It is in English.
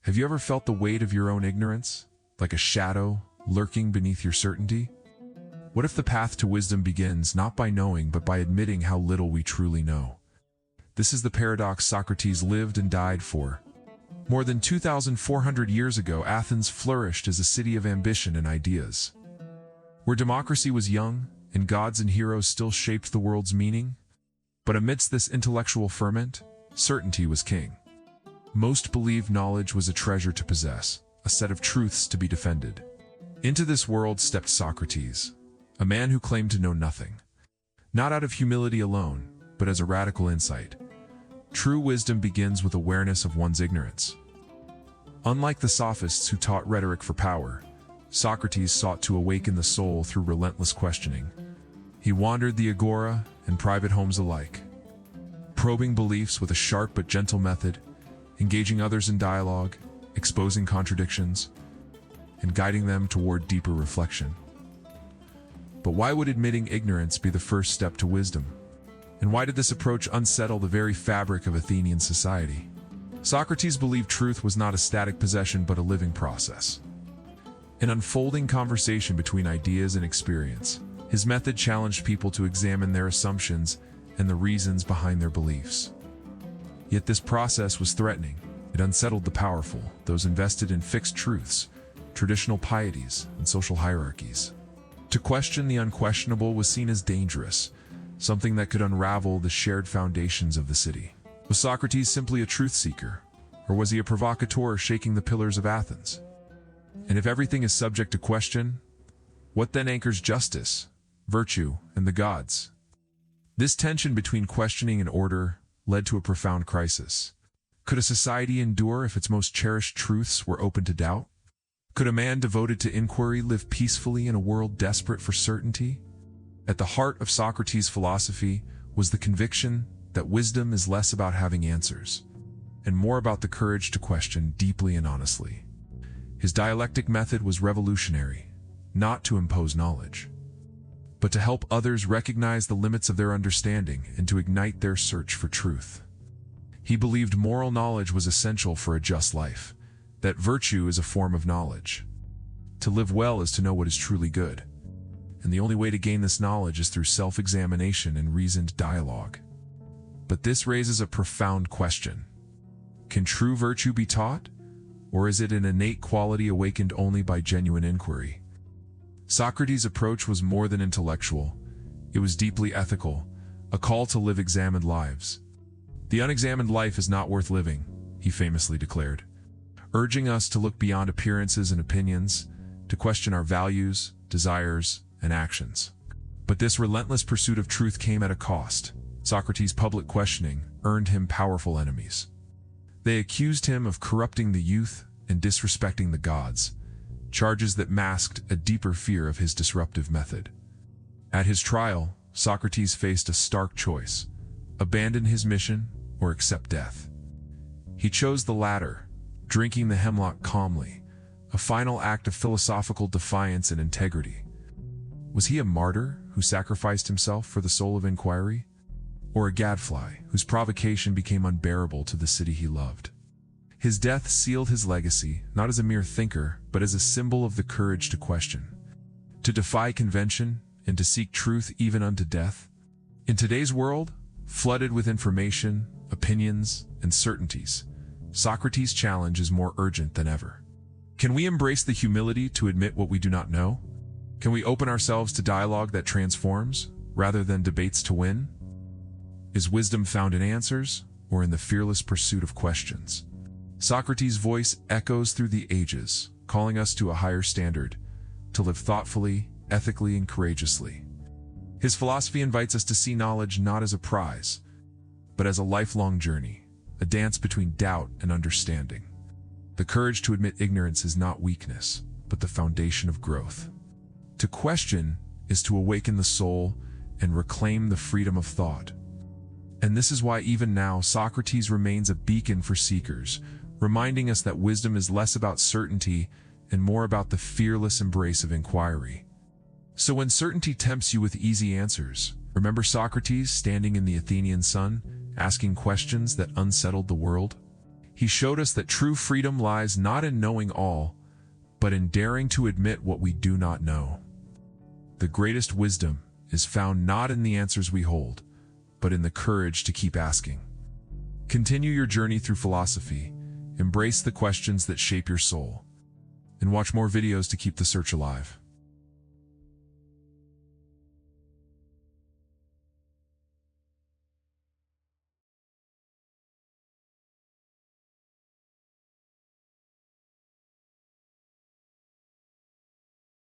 Have you ever felt the weight of your own ignorance, like a shadow lurking beneath your certainty? What if the path to wisdom begins not by knowing but by admitting how little we truly know? This is the paradox Socrates lived and died for. More than 2,400 years ago, Athens flourished as a city of ambition and ideas. Where democracy was young and gods and heroes still shaped the world's meaning, but amidst this intellectual ferment, certainty was king. Most believed knowledge was a treasure to possess, a set of truths to be defended. Into this world stepped Socrates, a man who claimed to know nothing. Not out of humility alone, but as a radical insight. True wisdom begins with awareness of one's ignorance. Unlike the sophists who taught rhetoric for power, Socrates sought to awaken the soul through relentless questioning. He wandered the agora and private homes alike, probing beliefs with a sharp but gentle method, engaging others in dialogue, exposing contradictions, and guiding them toward deeper reflection. But why would admitting ignorance be the first step to wisdom? And why did this approach unsettle the very fabric of Athenian society? Socrates believed truth was not a static possession but a living process. An unfolding conversation between ideas and experience. His method challenged people to examine their assumptions and the reasons behind their beliefs. Yet this process was threatening. It unsettled the powerful, those invested in fixed truths, traditional pieties, and social hierarchies. To question the unquestionable was seen as dangerous, something that could unravel the shared foundations of the city. Was Socrates simply a truth seeker, or was he a provocateur shaking the pillars of Athens? And if everything is subject to question, what then anchors justice, virtue, and the gods? This tension between questioning and order led to a profound crisis. Could a society endure if its most cherished truths were open to doubt? Could a man devoted to inquiry live peacefully in a world desperate for certainty? At the heart of Socrates' philosophy was the conviction that wisdom is less about having answers, and more about the courage to question deeply and honestly. His dialectic method was revolutionary, not to impose knowledge, but to help others recognize the limits of their understanding and to ignite their search for truth. He believed moral knowledge was essential for a just life, that virtue is a form of knowledge. To live well is to know what is truly good, and the only way to gain this knowledge is through self-examination and reasoned dialogue. But this raises a profound question. Can true virtue be taught, or is it an innate quality awakened only by genuine inquiry? Socrates' approach was more than intellectual. It was deeply ethical, a call to live examined lives. The unexamined life is not worth living, he famously declared, urging us to look beyond appearances and opinions, to question our values, desires, and actions. But this relentless pursuit of truth came at a cost. Socrates' public questioning earned him powerful enemies. They accused him of corrupting the youth and disrespecting the gods, charges that masked a deeper fear of his disruptive method. At his trial, Socrates faced a stark choice: abandon his mission or accept death. He chose the latter, drinking the hemlock calmly, a final act of philosophical defiance and integrity. Was he a martyr who sacrificed himself for the soul of inquiry? Or a gadfly whose provocation became unbearable to the city he loved? His death sealed his legacy, not as a mere thinker, but as a symbol of the courage to question, to defy convention, and to seek truth even unto death. In today's world, flooded with information, opinions, and certainties, Socrates' challenge is more urgent than ever. Can we embrace the humility to admit what we do not know? Can we open ourselves to dialogue that transforms, rather than debates to win? Is wisdom found in answers, or in the fearless pursuit of questions? Socrates' voice echoes through the ages, calling us to a higher standard, to live thoughtfully, ethically, and courageously. His philosophy invites us to see knowledge not as a prize, but as a lifelong journey, a dance between doubt and understanding. The courage to admit ignorance is not weakness, but the foundation of growth. To question is to awaken the soul and reclaim the freedom of thought. And this is why even now Socrates remains a beacon for seekers, reminding us that wisdom is less about certainty and more about the fearless embrace of inquiry. So when certainty tempts you with easy answers, remember Socrates standing in the Athenian sun, asking questions that unsettled the world? He showed us that true freedom lies not in knowing all, but in daring to admit what we do not know. The greatest wisdom is found not in the answers we hold, but in the courage to keep asking. Continue your journey through philosophy, embrace the questions that shape your soul, and watch more videos to keep the search alive.